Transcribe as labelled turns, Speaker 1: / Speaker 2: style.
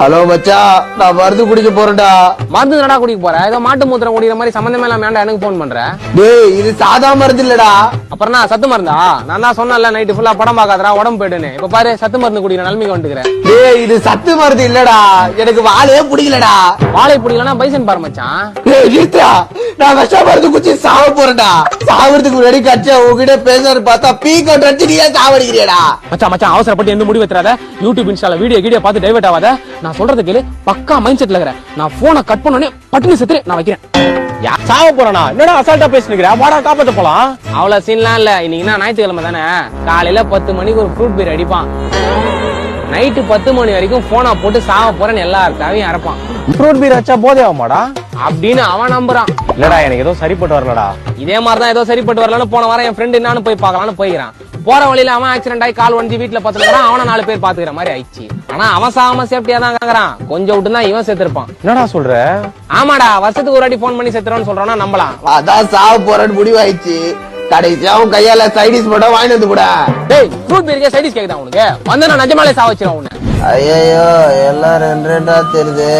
Speaker 1: Hello மச்சா, நான் மருந்து குடிக்க போறேன்டா.
Speaker 2: மருந்து என்னடா குடிக்க போற? ஏதோ மாட்டு மூத்திரம் குடிக்கிற மாதிரி சம்பந்தமே இல்லாம ஏன்டா எனக்கு போன் பண்ற?
Speaker 1: டேய், இது சாதா மருந்து இல்லடா.
Speaker 2: அப்புறம் நான் சத்து மருந்தா? நான் தான் சொன்னேன்ல நைட்டு ஃபுல்லா படம் பார்க்காதடா உடம்பு போயிடுன்னு. இப்ப பாரு சத்து மருந்து குடிக்கிற நிலைமைக்கு வந்துக்கிறேன்.
Speaker 1: டேய், இது சத்து மருந்து இல்லடா. எனக்கு வாழையே பிடிக்கலடா.
Speaker 2: வாழை பிடிக்கலன்னா பைசன் பாரு மச்சான்.
Speaker 1: டேய் கீதா, நான் விஷ மருந்து குடிச்சு சாவ போறேன்டா. சாவறதுக்கு முன்னாடி கட்சியா உங்ககிட்ட பேசுறது பார்த்தா பீக்கோ ரச்சினியா சாவடிக்கிறியடா.
Speaker 2: மச்சான் மச்சான் அவசரப்பட்டு எந்த முடிவு வைத்துறாத. யூடியூப் இன்ஸ்டால வீடியோ பார்த்து டைவர்ட் ஆகாத. நான் சொல்றது கேளு, பக்கா மைண்ட் செட்ல இருக்கிறேன். நான் போனை கட் பண்ணனே பட்டுனு செத்துரு நான் வைக்கிறேன்.
Speaker 3: சாவ போறானா? என்னடா அசால்ட்டா பேசினுக்கிற? வாடா காப்பாத்த போலாம்.
Speaker 2: அவ்வளவு சீன்லாம் இல்ல. இன்னைக்கு ஞாயிற்றுக்கிழமை தானே. காலையில 10 மணிக்கு ஒரு ஃப்ரூட் பீர் அடிப்பான். நைட்டு 10 மணி வரைக்கும் போனா போட்டு சாவ போறேன்னு எல்லாருக்காவையும் இறப்பான்.
Speaker 3: ஃப்ரூட் பீர் வச்சா போதே ஆகுமாடா
Speaker 2: அப்படின்னு அவன் நம்புறான்.
Speaker 3: இல்லடா, எனக்கு ஏதோ சரிப்பட்டு வரலடா.
Speaker 2: இதே மாதிரிதான் ஏதோ சரிப்பட்டு வரலன்னு போன வாரம் என் ஃப்ரெண்டு என்னான்னு போய் பார்க்கலான்னு போய்க்கிறான். போற வழியில அவன் ஆக்சிடென்ட் ஆகி கால் ஒஞ்சி வீட்டுல பத்துக்கிறான். அவனை 4 பேர் பாத்துக்கிற மாதிரி ஆயிடுச்சு. ஆனா அவன் சாகாம சேஃப்டியா தான் கேக்குறான். கொஞ்சம் விட்டு தான் இவன் செத்துருப்பான்.
Speaker 3: என்னடா சொல்ற?
Speaker 2: ஆமாடா, வருஷத்துக்கு ஒரு வாட்டி போன் பண்ணி செத்துறான்னு சொல்றான்னா நம்பலாம்.
Speaker 1: அதான் சாவ போறேன்னு முடிவாயிடுச்சு. கடைசியா அவன் கையால சைடிஸ் மட்டும் வாங்கிட்டு வந்து கூட.
Speaker 2: டேய், ஃப்ரூட் பீருக்கே சைடிஸ் கேக்குதா உனக்கு? வந்து நான் நிஜமாலே சாவ வச்சிருவேன் உன்னை.
Speaker 1: ஐயோ, எல்லாம் ரெண்டு ரெண்டா தெரியுது.